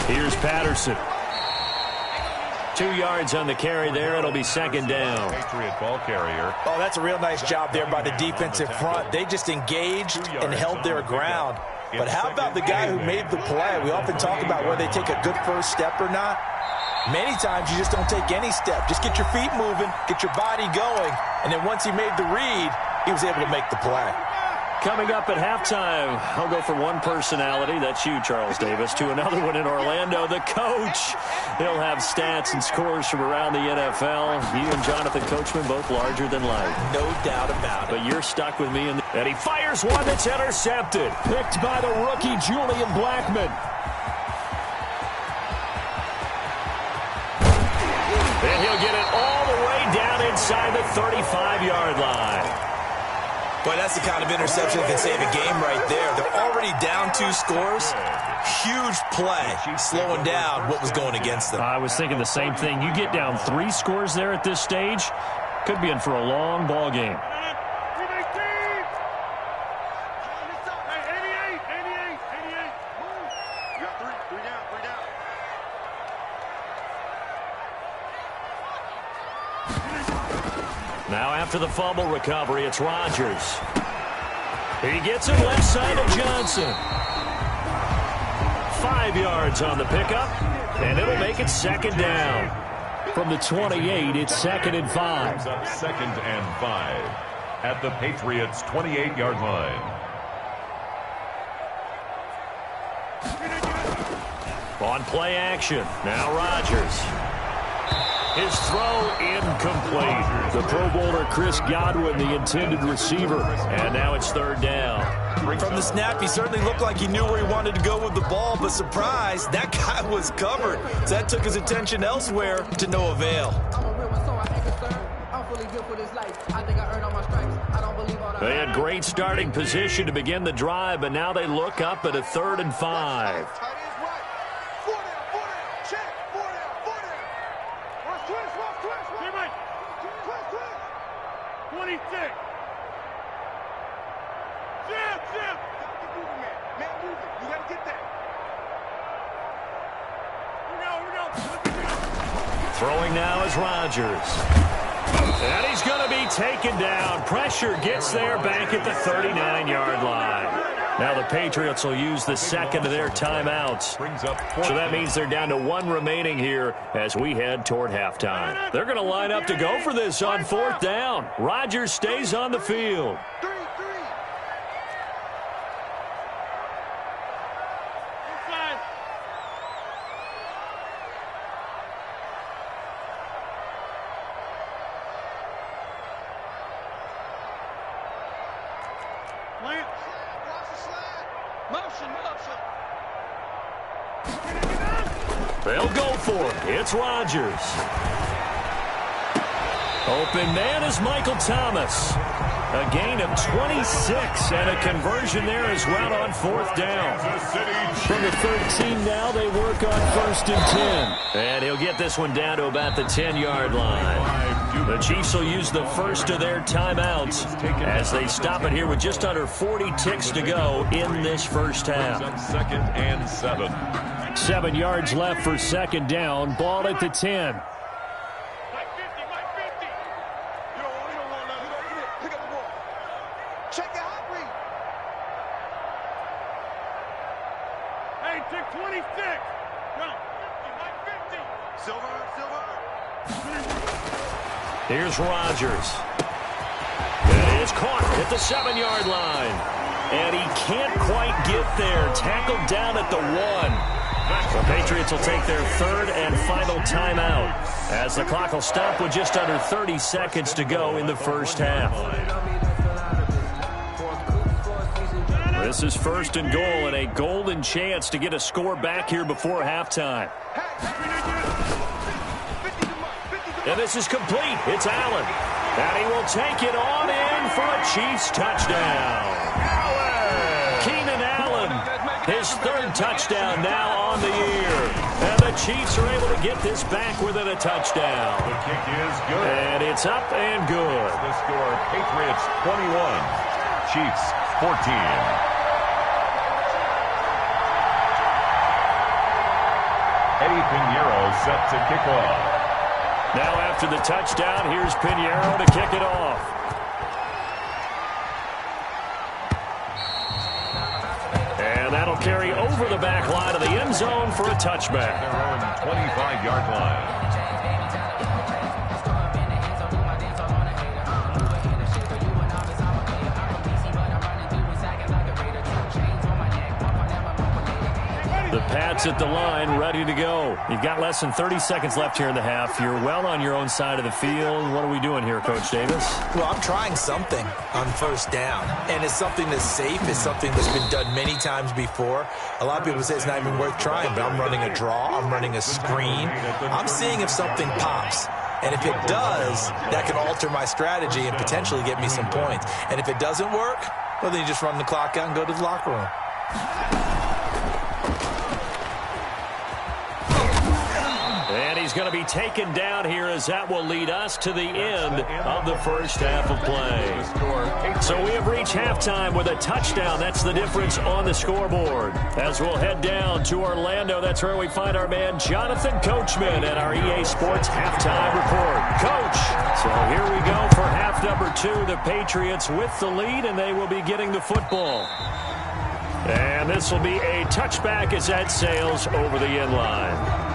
Here's Patterson. 2 yards on the carry there. It'll be second down. Patriot ball carrier. Oh, that's a real nice job there by the defensive front. They just engaged and held their ground. But how about the guy who made the play? We often talk about whether they take a good first step or not. Many times you just don't take any step. Just get your feet moving, get your body going, and then once he made the read, he was able to make the play. Coming up at halftime, I'll go from one personality, that's you, Charles Davis, to another one in Orlando, the coach. He'll have stats and scores from around the NFL. You and Jonathan Coachman both larger than life. No doubt about it. But you're stuck with me. And he fires one that's intercepted. Picked by the rookie, Julian Blackmon. And he'll get it all the way down inside the 35-yard line. Boy, that's the kind of interception that can save a game right there. They're already down 2 scores. Huge play, slowing down what was going against them. I was thinking the same thing. You get down 3 scores there at this stage, could be in for a long ball game. Now after the fumble recovery, it's Rodgers. He gets it left side of Johnson. 5 yards on the pickup, and it'll make it second down. From the 28, it's 2nd and 5. Second and 5 at the Patriots' 28-yard line. On play action, now Rodgers. His throw incomplete. The Pro Bowler Chris Godwin, the intended receiver. And now it's 3rd down. From the snap, he certainly looked like he knew where he wanted to go with the ball, but surprise, that guy was covered. So that took his attention elsewhere to no avail. They had great starting position to begin the drive, but now they look up at a 3rd and 5. Throwing now is Rodgers. And he's going to be taken down. Pressure gets there back at the 39-yard line. Now the Patriots will use the second of their timeouts. So that means they're down to 1 remaining here as we head toward halftime. They're going to line up to go for this on 4th down. Rodgers stays on the field. They'll go for it. It's Rodgers. Open man is Michael Thomas. A gain of 26 and a conversion there as well on 4th down. From the 13 now, they work on 1st and 10. And he'll get this one down to about the 10-yard line. The Chiefs will use the first of their timeouts as they stop it here with just under 40 ticks to go in this first half. 2nd and 7. 7 yards left for 2nd down. Ball at the 10. Here's Rodgers. It is caught at the 7-yard line. And he can't quite get there. Tackled down at the 1. The Patriots will take their 3rd and final timeout as the clock will stop with just under 30 seconds to go in the first half. This is 1st and goal and a golden chance to get a score back here before halftime. And this is complete. It's Allen. And he will take it on in for a Chiefs touchdown. Keenan Allen, his 3rd touchdown now on the year. And the Chiefs are able to get this back within a touchdown. The kick is good. And it's up and good. The score, Patriots 21, Chiefs 14. Eddie Pinheiro set to kick off. Now after the touchdown, here's Pinheiro to kick it off. And that'll carry over the back line of the end zone for a touchback. Their own 25-yard line. The Pats at the line, ready to go. You've got less than 30 seconds left here in the half. You're well on your own side of the field. What are we doing here, Coach Davis? Well, I'm trying something on first down, and it's something that's safe. It's something that's been done many times before. A lot of people say it's not even worth trying, but I'm running a draw. I'm running a screen. I'm seeing if something pops. And if it does, that can alter my strategy and potentially get me some points. And if it doesn't work, well, then you just run the clock out and go to the locker room. And he's going to be taken down here as that will lead us to the end of the first half of play. So we have reached halftime with a touchdown. That's the difference on the scoreboard. As we'll head down to Orlando, that's where we find our man Jonathan Coachman at our EA Sports Halftime Report. Coach, so here we go for half number 2. The Patriots with the lead, and they will be getting the football. And this will be a touchback as that sails over the end line.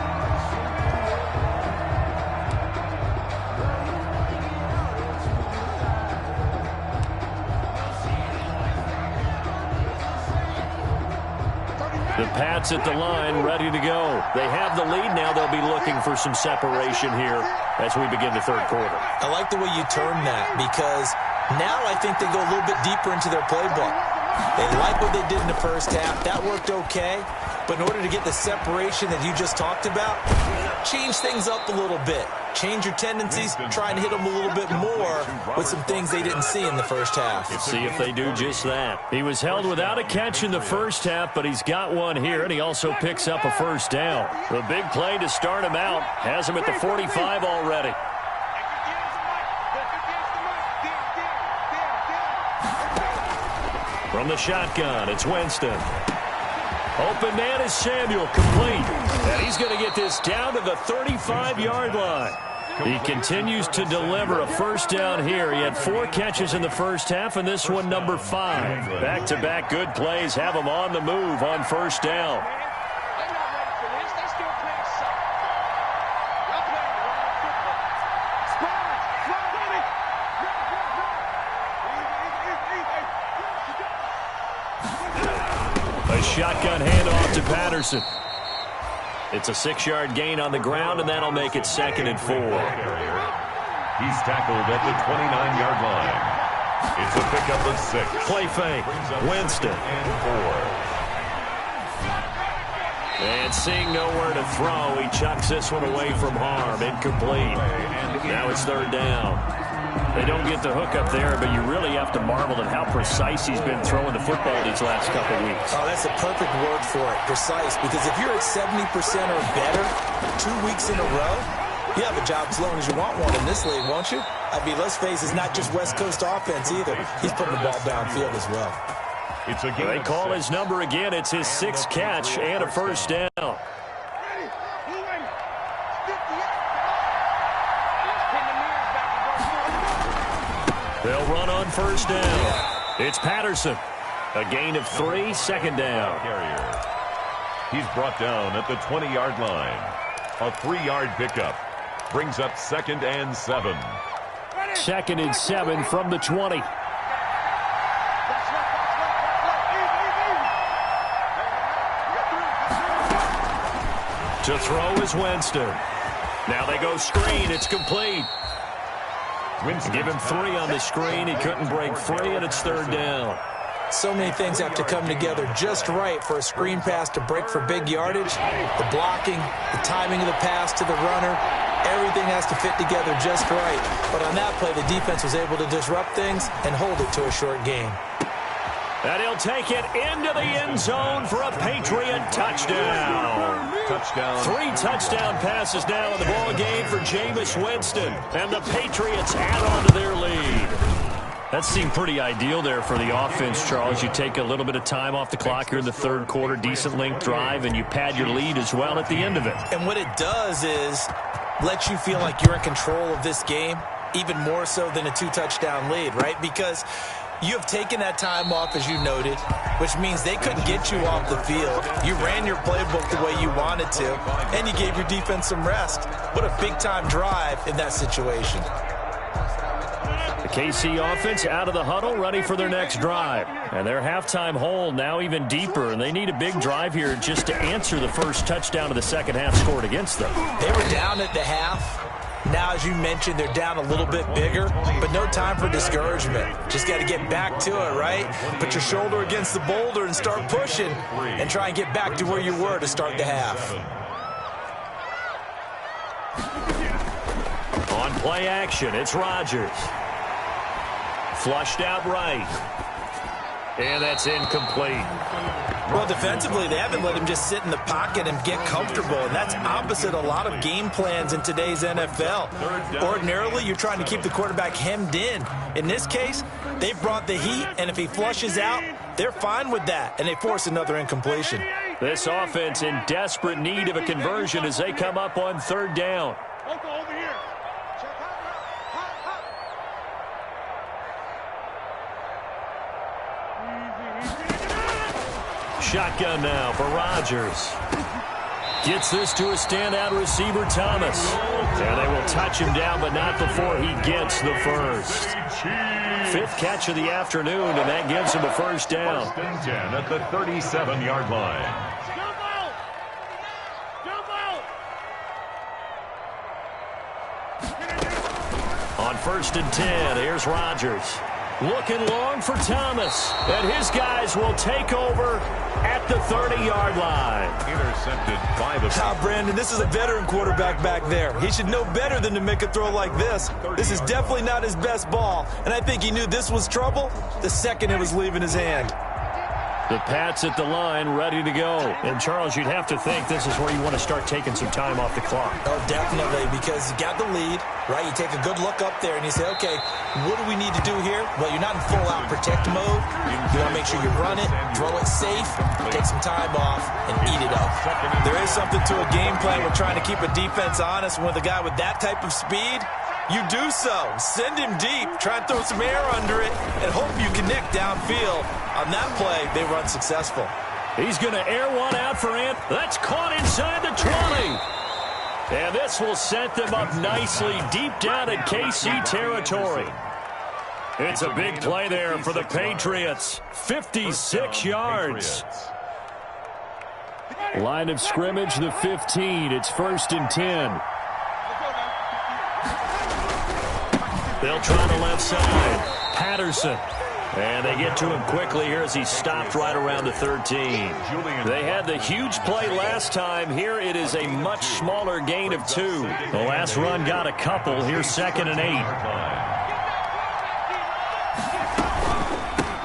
The Pats at the line, ready to go. They have the lead now. They'll be looking for some separation here as we begin the third quarter. I like the way you term that, because now I think they go a little bit deeper into their playbook. They like what they did in the first half. That worked okay. But in order to get the separation that you just talked about, change things up a little bit. Change your tendencies, try and hit them a little bit more with some things they didn't see in the first half. See if they do just that. He was held without a catch in the first half, but he's got one here, and he also picks up a first down. The big play to start him out has him at the 45 already. From the shotgun, it's Winston. Open man is Samuel, complete. And he's going to get this down to the 35-yard line. He continues to deliver a first down here. He had 4 catches in the first half, and this one number 5. Back-to-back good plays have him on the move on first down. A shotgun handoff to Patterson. It's a 6-yard gain on the ground, and that'll make it 2nd and 4. He's tackled at the 29-yard line. It's a pickup of 6. Play fake. Winston. And 4. And seeing nowhere to throw, he chucks this one away from harm. Incomplete. Now it's 3rd down. They don't get the hook up there, but you really have to marvel at how precise he's been throwing the football these last couple of weeks. Oh, that's a perfect word for it, precise, because if you're at 70% or better 2 weeks in a row, you have a job as long as you want one in this league, won't you? I mean, let's face it, it's not just West Coast offense either. He's putting the ball downfield as well. They call his number again. It's his 6th catch and a first down. They'll run on first down. It's Patterson. A gain of 3, 2nd down. He's brought down at the 20-yard line. A 3-yard pickup brings up 2nd and 7. 2nd and 7 from the 20. To throw is Winston. Now they go screen. It's complete. Give him 3 on the screen. He couldn't break free, and it's 3rd down. So many things have to come together just right for a screen pass to break for big yardage. The blocking, the timing of the pass to the runner, everything has to fit together just right. But on that play, the defense was able to disrupt things and hold it to a short game. And he'll take it into the end zone for a Patriot touchdown. 3 touchdown passes now in the ball game for Jameis Winston. And the Patriots add on to their lead. That seemed pretty ideal there for the offense, Charles. You take a little bit of time off the clock here in the third quarter, decent length drive, and you pad your lead as well at the end of it. And what it does is let you feel like you're in control of this game, even more so than a 2-touchdown lead, right? Because you have taken that time off, as you noted, which means they couldn't get you off the field. You ran your playbook the way you wanted to, and you gave your defense some rest. What a big-time drive in that situation. The KC offense out of the huddle, ready for their next drive. And their halftime hole now even deeper, and they need a big drive here just to answer the first touchdown of the second half scored against them. They were down at the half. Now, as you mentioned, they're down a little bit bigger, but no time for discouragement. Just got to get back to it, right? Put your shoulder against the boulder and start pushing and try and get back to where you were to start the half. On play action, it's Rodgers. Flushed out right. And that's incomplete. Well, defensively, they haven't let him just sit in the pocket and get comfortable, and that's opposite a lot of game plans in today's NFL. Ordinarily, you're trying to keep the quarterback hemmed in. In this case, they brought the heat, and if he flushes out, they're fine with that, and they force another incompletion. This offense in desperate need of a conversion as they come up on third down. Shotgun now for Rodgers. Gets this to a standout receiver, Thomas. And they will touch him down, but not before he gets the first. Fifth catch of the afternoon, and that gives him a first down. First and 10 at the 37-yard line. On first and 10, here's Rodgers. Looking long for Thomas. And his guys will take over at the 30-yard line. Intercepted by the... Brandon, this is a veteran quarterback back there. He should know better than to make a throw like this. This is definitely not his best ball. And I think he knew this was trouble the second it was leaving his hand. The Pats at the line, ready to go. And, Charles, you'd have to think this is where you want to start taking some time off the clock. Oh, definitely, because you got the lead, right? You take a good look up there and you say, okay, what do we need to do here? Well, you're not in full-out protect mode. You want to make sure you run it, throw it safe, take some time off, and eat it up. There is something to a game plan with trying to keep a defense honest. With a guy with that type of speed, you do so. Send him deep, try and throw some air under it, and hope you connect downfield. On that play, they run successful. He's going to air one out for Ant. That's caught inside the 20. And this will set them up nicely deep down in KC territory. It's a big play there for the Patriots. 56 yards. Line of scrimmage, the 15. It's first and 10. They'll try the left side. Patterson. And they get to him quickly here as he stopped right around the 13. They had the huge play last time. Here it is a much smaller gain of 2. The last run got a couple. Here's second and 8.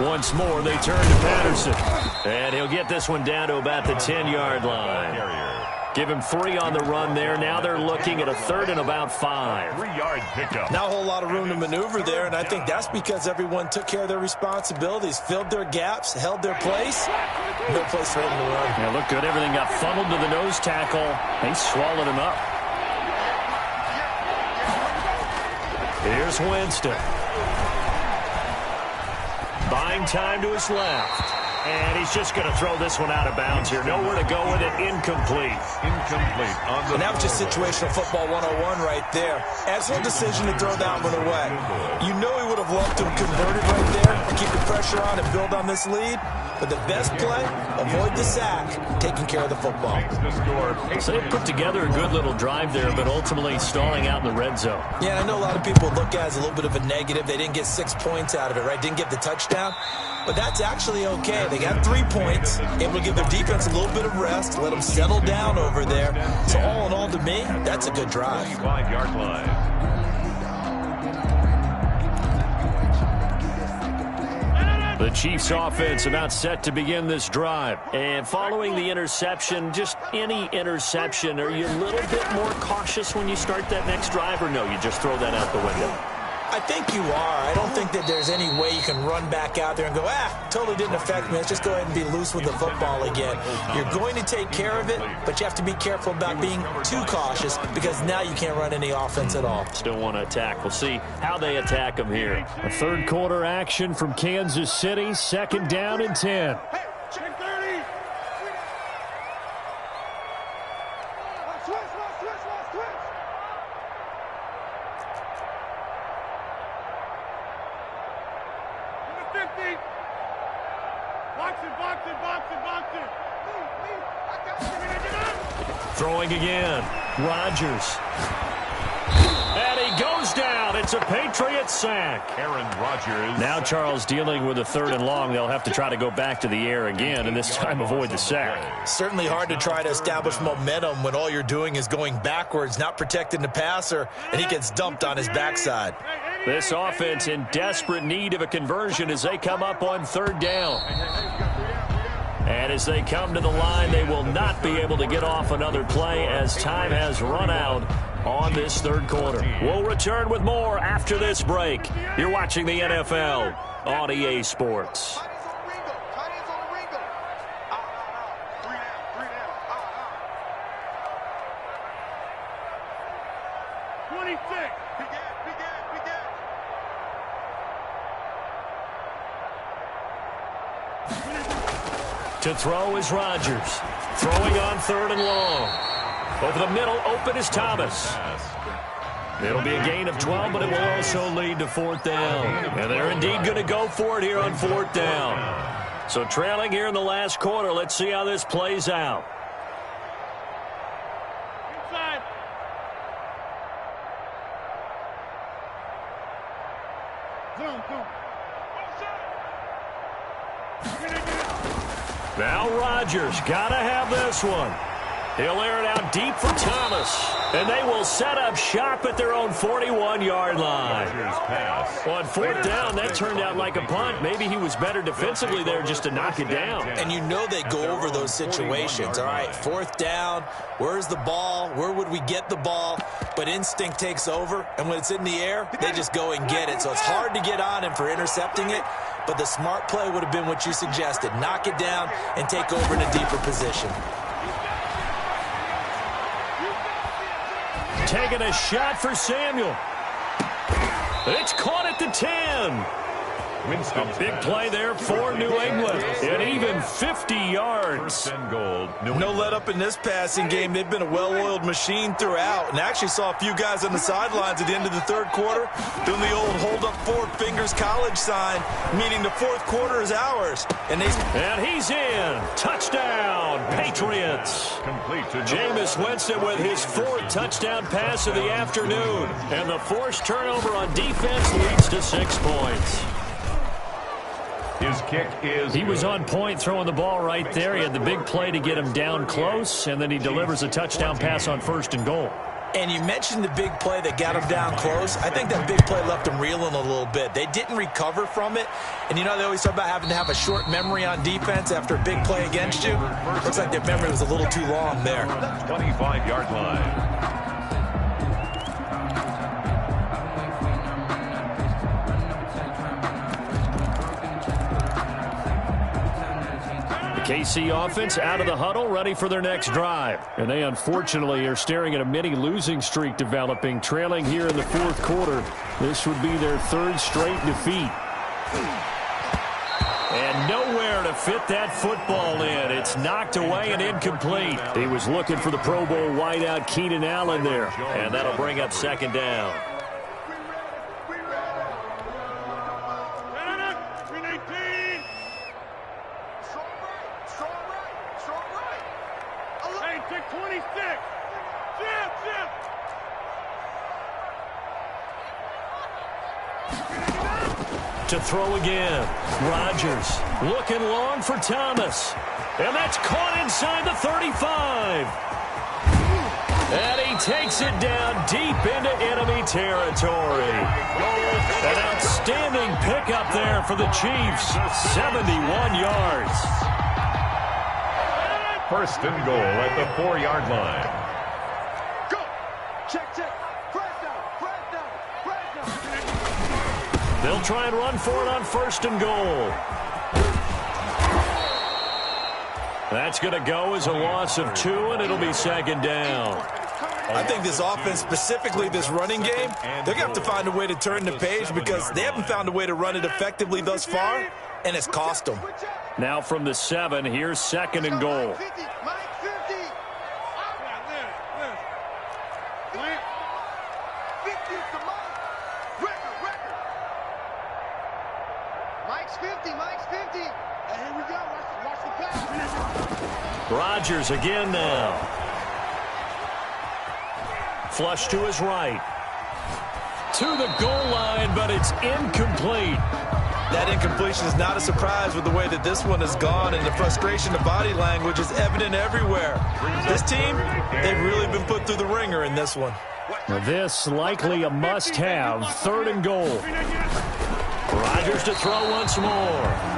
Once more, they turn to Patterson. And he'll get this one down to about the 10-yard line. Give him 3 on the run there. Now they're looking at a third and about 5. 3-yard pickup. Not a whole lot of room to maneuver there, and I think that's because everyone took care of their responsibilities, filled their gaps, held their place. No place for him to run. Yeah, look good. Everything got funneled to the nose tackle. They swallowed him up. Here's Winston. Buying time to his left. And he's just going to throw this one out of bounds here. Nowhere to go with it. Incomplete. Incomplete. And that was just situational football 101 right there. Excellent decision to throw that one away. You know he would have loved to have converted right there and keep the pressure on and build on this lead. But the best play, avoid the sack, taking care of the football. So they put together a good little drive there, but ultimately stalling out in the red zone. Yeah, I know a lot of people look at it as a little bit of a negative. They didn't get 6 points out of it, right? Didn't get the touchdown. But that's actually okay. They got 3 points, able to give their defense a little bit of rest, let them settle down over there. So all in all, to me, that's a good drive. 5-yard line. The Chiefs offense about set to begin this drive. And following the interception, just any interception, are you a little bit more cautious when you start that next drive, or no, you just throw that out the window? I think you are. I don't think that there's any way you can run back out there and go, totally didn't affect me. Let's just go ahead and be loose with the football again. You're going to take care of it, but you have to be careful about being too cautious because now you can't run any offense at all. Still want to attack. We'll see how they attack them here. A third quarter action from Kansas City. Second down and 10. Throwing again. Rodgers. And he goes down. It's a Patriot sack. Aaron Rodgers. Now Charles dealing with a third and long. They'll have to try to go back to the air again, and this time avoid the sack. Certainly hard to try to establish momentum when all you're doing is going backwards, not protecting the passer, and he gets dumped on his backside. This offense in desperate need of a conversion as they come up on third down. And as they come to the line, they will not be able to get off another play as time has run out on this third quarter. We'll return with more after this break. You're watching the NFL on EA Sports. To throw is Rodgers. Throwing on third and long. Over the middle, open is Thomas. It'll be a gain of 12, but it will also lead to fourth down. And they're indeed going to go for it here on fourth down. So trailing here in the last quarter, let's see how this plays out. Inside. Zoom. Now Rodgers got to have this one. He'll air it out deep for Thomas. And they will set up shop at their own 41-yard line. On fourth down, that turned out like a punt. Maybe he was better defensively there just to knock it down. And you know they go over those situations. All right, fourth down, where's the ball? Where would we get the ball? But instinct takes over, and when it's in the air, they just go and get it. So it's hard to get on him for intercepting it, but the smart play would have been what you suggested. Knock it down and take over in a deeper position. Taking a shot for Samuel. It's caught at the 10. A big play there for New England. And even 50 yards. No let up in this passing game. They've been a well-oiled machine throughout. And actually saw a few guys on the sidelines at the end of the third quarter doing the old hold up 4 fingers college sign, meaning the fourth quarter is ours. And he's in. Touchdown, Patriots. Complete to Jameis Winston with his 4th touchdown pass of the afternoon. And the forced turnover on defense leads to 6 points. His kick is He was on point throwing the ball right there. He had the big play to get him down close, and then he delivers a touchdown pass on 1st and goal. And you mentioned the big play that got him down close. I think that big play left him reeling a little bit. They didn't recover from it. And, you know, they always talk about having to have a short memory on defense after a big play against you. Looks like their memory was a little too long there. 25-yard line. KC offense out of the huddle, ready for their next drive. And they unfortunately are staring at a mini losing streak developing, trailing here in the fourth quarter. This would be their 3rd straight defeat. And nowhere to fit that football in. It's knocked away and incomplete. He was looking for the Pro Bowl wideout Keenan Allen there. And that'll bring up 2nd down. To throw again. Rodgers looking long for Thomas. And that's caught inside the 35. And he takes it down deep into enemy territory. An outstanding pickup there for the Chiefs. 71 yards. 1st and goal at the 4-yard line. Go. Check. Press down. They'll try and run for it on 1st and goal. That's going to go as a loss of 2, and it'll be 2nd down. I think this offense, specifically this running game, they're going to have to find a way to turn the page because they haven't found a way to run it effectively thus far, and it's cost them. Now from the 7, here's 2nd and goal. Rodgers again now. Flush to his right. To the goal line, but it's incomplete. That incompletion is not a surprise with the way that this one has gone, and the frustration, the body language is evident everywhere. This team, they've really been put through the ringer in this one. Now this likely a must-have. 3rd and goal. Rodgers to throw once more.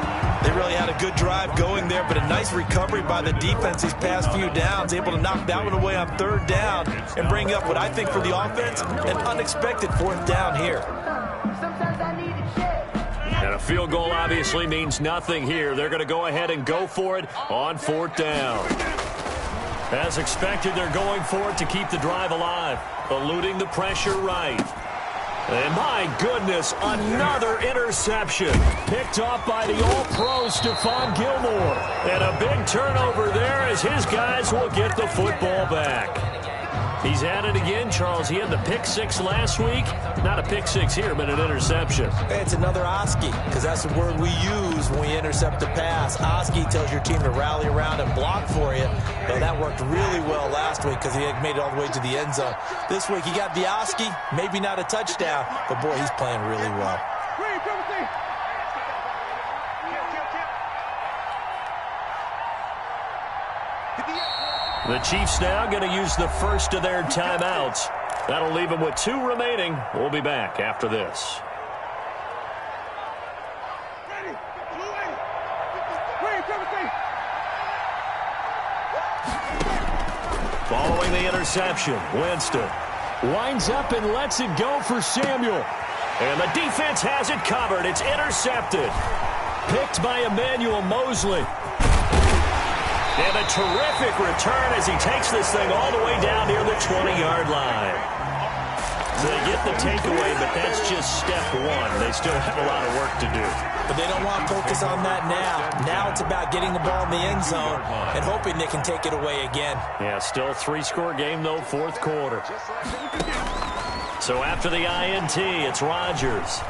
They really had a good drive going there, but a nice recovery by the defense these past few downs, able to knock that one away on 3rd down and bring up what I think for the offense, an unexpected 4th down here. And a field goal obviously means nothing here. They're going to go ahead and go for it on 4th down. As expected, they're going for it to keep the drive alive, eluding the pressure right. And my goodness, another interception. Picked off by the All-Pro Stephon Gilmore. And a big turnover there as his guys will get the football back. He's at it again, Charles. He had the pick 6 last week. Not a pick 6 here, but an interception. Hey, it's another Oski, because that's the word we use when we intercept a pass. Oski tells your team to rally around and block for you. Well, that worked really well last week because he had made it all the way to the end zone. This week, he got the Oski, maybe not a touchdown, but boy, he's playing really well. The Chiefs now going to use the first of their timeouts. That'll leave them with 2 remaining. We'll be back after this. Following the interception, Winston winds up and lets it go for Samuel. And the defense has it covered. It's intercepted. Picked by Emmanuel Mosley. And a terrific return as he takes this thing all the way down near the 20-yard line. So they get the takeaway, but that's just step 1. They still have a lot of work to do. But they don't want to focus on that now. Now it's about getting the ball in the end zone and hoping they can take it away again. Yeah, still 3-score game, though, 4th quarter. So after the INT, it's Rodgers.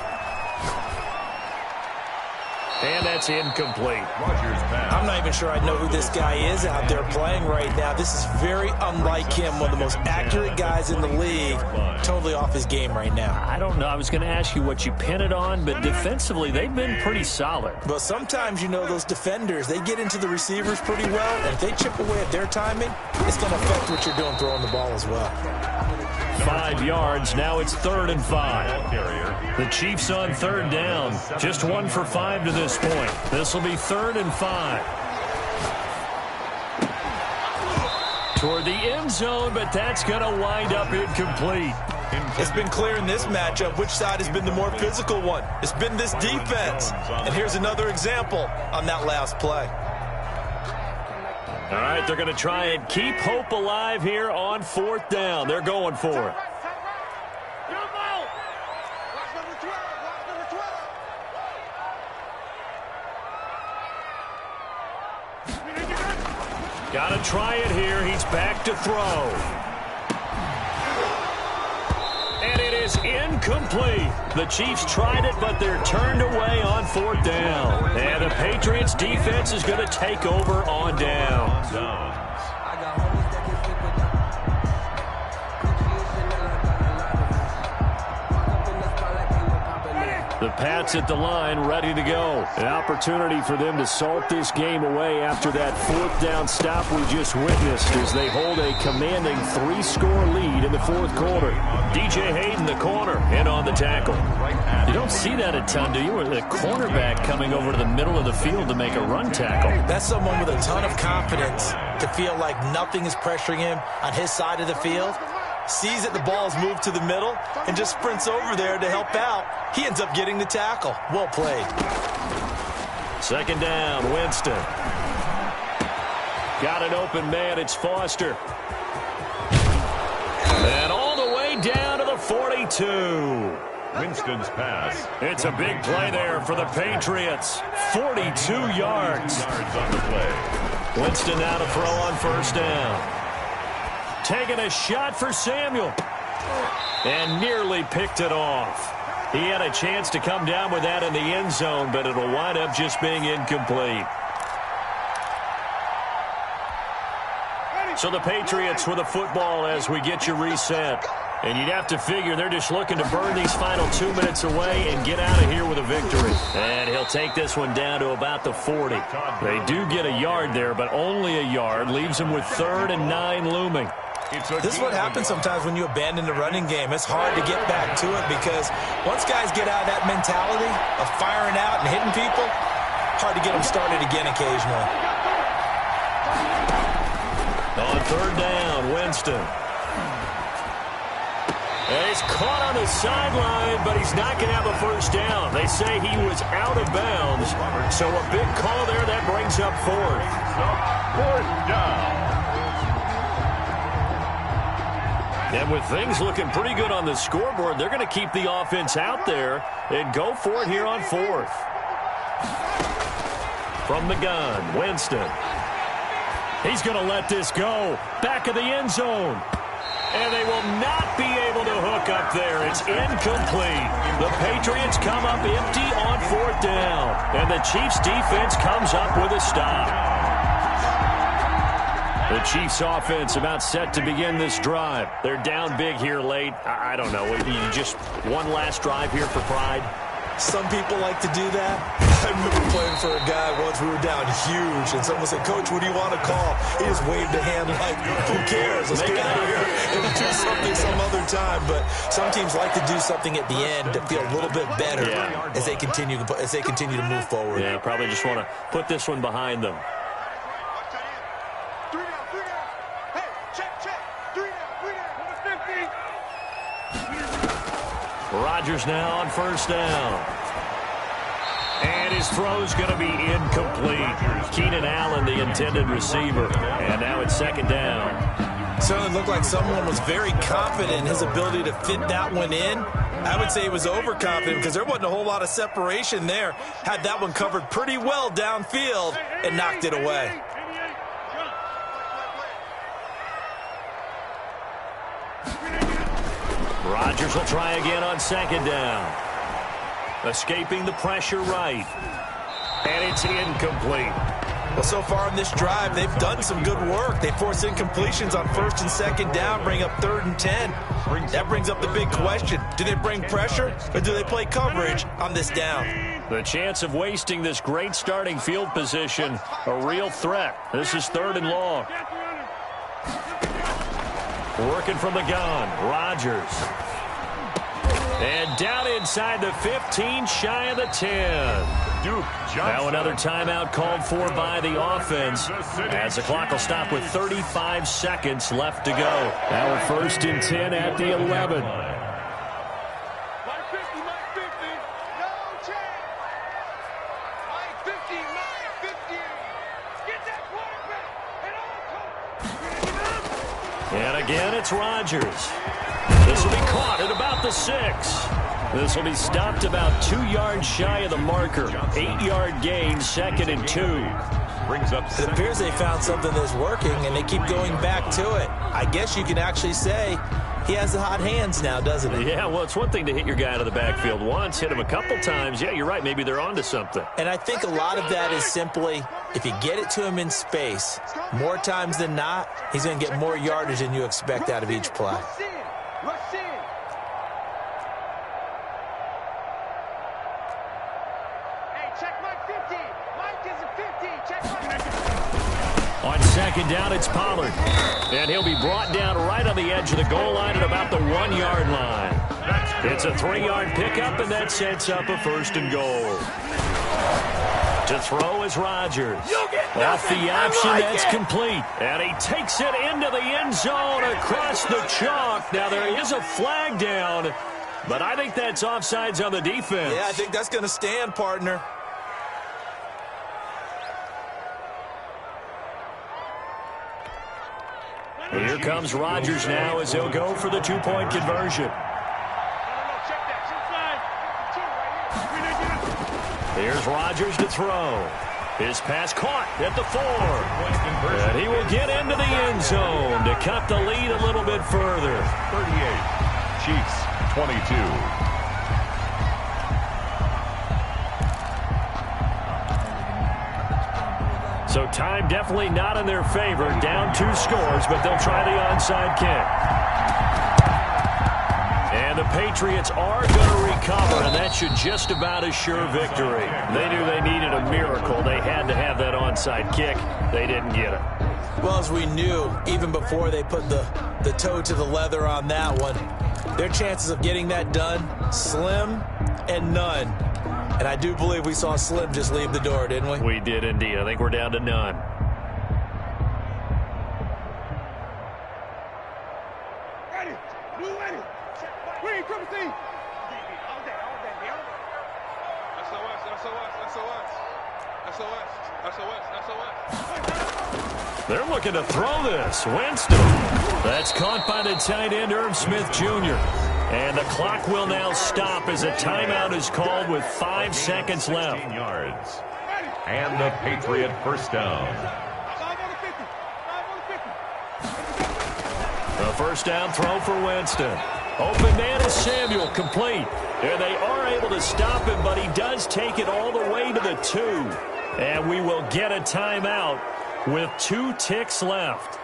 And that's incomplete. I'm not even sure I know who this guy is out there playing right now. This is very unlike him, one of the most accurate guys in the league. Totally off his game right now. I don't know. I was going to ask you what you pin it on, but defensively, they've been pretty solid. But sometimes, you know, those defenders, they get into the receivers pretty well, and if they chip away at their timing, it's going to affect what you're doing throwing the ball as well. 5 yards. Now it's 3rd and 5. The Chiefs on 3rd down. Just 1 for 5 to this point. This will be 3rd and 5. Toward the end zone, but that's going to wind up incomplete. It's been clear in this matchup which side has been the more physical one. It's been this defense. And here's another example on that last play. All right, they're going to try and keep hope alive here on 4th down. They're going for it. Got to try it here. He's back to throw. And it is incomplete. The Chiefs tried it, but they're turned away on 4th down. And the Patriots defense is going to take over on down. The Pats at the line, ready to go. An opportunity for them to salt this game away after that 4th down stop we just witnessed as they hold a commanding 3-score lead in the 4th quarter. DJ Hayden, the corner, in on the tackle. You don't see that a ton, do you? With a cornerback coming over to the middle of the field to make a run tackle. That's someone with a ton of confidence to feel like nothing is pressuring him on his side of the field. sees that the ball has moved to the middle, and just sprints over there to help out. He ends up getting the tackle. Well played. Second down, Winston. Got an open man, it's Foster. And all the way down to the 42. Winston's pass. It's a big play there for the Patriots. 42 yards. On the play. Winston now to throw on first down. Taking a shot for Samuel. And nearly picked it off. He had a chance to come down with that in the end zone, but it'll wind up just being incomplete. So the Patriots with the football as we get you reset. And you'd have to figure they're just looking to burn these final 2 minutes away and get out of here with a victory. And he'll take this one down to about the 40. They do get a yard there, but only a yard. Leaves them with 3rd and 9 looming. This is what happens sometimes when you abandon the running game. It's hard to get back to it because once guys get out of that mentality of firing out and hitting people, hard to get them started again occasionally. On 3rd down, Winston. And he's caught on the sideline, but he's not going to have a first down. They say he was out of bounds. So a big call there that brings up 4th. 4th down. And with things looking pretty good on the scoreboard, they're going to keep the offense out there and go for it here on 4th. From the gun, Winston. He's going to let this go. Back of the end zone. And they will not be able to hook up there. It's incomplete. The Patriots come up empty on 4th down. And the Chiefs defense comes up with a stop. The Chiefs offense about set to begin this drive. They're down big here late. I don't know. Just one last drive here for pride. Some people like to do that. I remember playing for a guy once. We were down huge, and someone said, "Coach, what do you want to call?" He just waved a hand like, "Who cares? Let's get out of here and do something some other time." But some teams like to do something at the end to feel a little bit better as they continue to move forward. Yeah, probably just want to put this one behind them. Rodgers now on first down. And his throw's going to be incomplete. Keenan Allen, the intended receiver. And now it's 2nd down. Certainly looked like someone was very confident in his ability to fit that one in. I would say he was overconfident because there wasn't a whole lot of separation there. Had that one covered pretty well downfield and knocked it away. Rodgers will try again on 2nd down. Escaping the pressure right. And it's incomplete. Well, so far in this drive, they've done some good work. They force incompletions on 1st and 2nd down, bring up 3rd and 10. That brings up the big question. Do they bring pressure or do they play coverage on this down? The chance of wasting this great starting field position, a real threat. This is 3rd and long. Working from the gun, Rodgers. And down inside the 15, shy of the 10. Now another timeout called for by the offense as the clock will stop with 35 seconds left to go. Now 1st and 10 at the 11. And again, it's Rodgers. This will be caught at about the 6. This will be stopped about 2 yards shy of the marker. 8-yard gain, 2nd and 2. It appears they found something that's working, and they keep going back to it. I guess you can actually say he has the hot hands now, doesn't he? Yeah, well, it's one thing to hit your guy out of the backfield once, hit him a couple times. Yeah, you're right. Maybe they're onto something. And I think a lot of that is simply if you get it to him in space, more times than not, he's going to get more yardage than you expect out of each play. On 2nd down, it's Pollard. And he'll be brought down right on the edge of the goal line at about the 1-yard line. It's a 3-yard pickup, and that sets up a 1st and goal. To throw is Rodgers. Off the option, that's complete. And he takes it into the end zone across the chalk. Now, there is a flag down, but I think that's offsides on the defense. Yeah, I think that's going to stand, partner. Here comes Rodgers now as he'll go for the two-point conversion. Here's Rodgers to throw. His pass caught at the 4. And he will get into the end zone to cut the lead a little bit further. 38, Chiefs 22. So time definitely not in their favor. Down 2 scores, but they'll try the onside kick. And the Patriots are going to recover, and that should just about assure victory. They knew they needed a miracle. They had to have that onside kick. They didn't get it. Well, as we knew, even before they put the toe to the leather on that one, their chances of getting that done, slim and none. And I do believe we saw Slim just leave the door, didn't we? We did indeed. I think we're down to none. Ready. Blue ready. Green, triple C. All day. SOS. They're looking to throw this. Winston. That's caught by the tight end, Irv Smith Jr. And the clock will now stop as a timeout is called with 5 seconds left. 16 yards. And the Patriot first down. 5 on the 50. The first down throw for Winston. Open man is Samuel, complete. And they are able to stop him, but he does take it all the way to the 2. And we will get a timeout with 2 ticks left.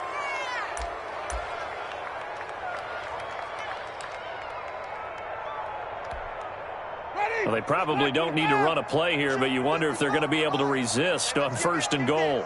Well, they probably don't need to run a play here, but you wonder if they're going to be able to resist on 1st and goal.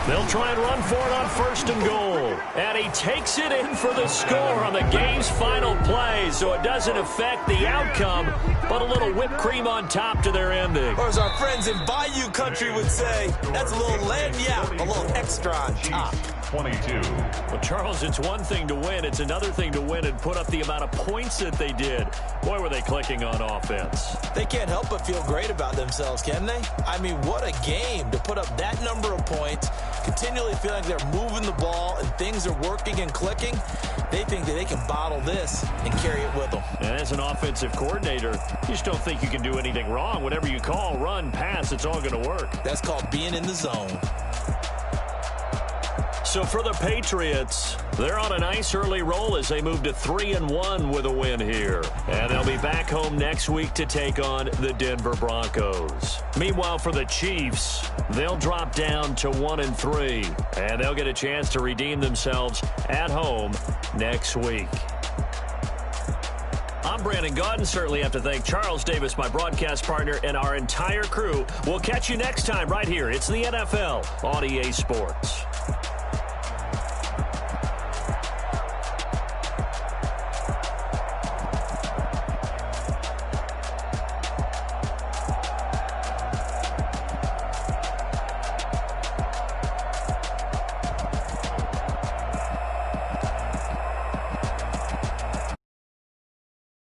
They'll try and run for it on 1st and goal. And he takes it in for the score on the game's final play, so it doesn't affect the outcome, but a little whipped cream on top to their ending. Or as our friends in Bayou Country would say, that's a little lagniappe, a little extra on top. 22. Well, Charles, it's one thing to win. It's another thing to win and put up the amount of points that they did. Boy, were they clicking on offense. They can't help but feel great about themselves, can they? I mean, what a game to put up that number of points, continually feeling like they're moving the ball and things are working and clicking. They think that they can bottle this and carry it with them. And as an offensive coordinator, you just don't think you can do anything wrong. Whatever you call, run, pass, it's all going to work. That's called being in the zone. So for the Patriots, they're on a nice early roll as they move to 3-1 with a win here. And they'll be back home next week to take on the Denver Broncos. Meanwhile, for the Chiefs, they'll drop down to 1-3. And they'll get a chance to redeem themselves at home next week. I'm Brandon Gaudin. Certainly have to thank Charles Davis, my broadcast partner, and our entire crew. We'll catch you next time right here. It's the NFL on EA Sports.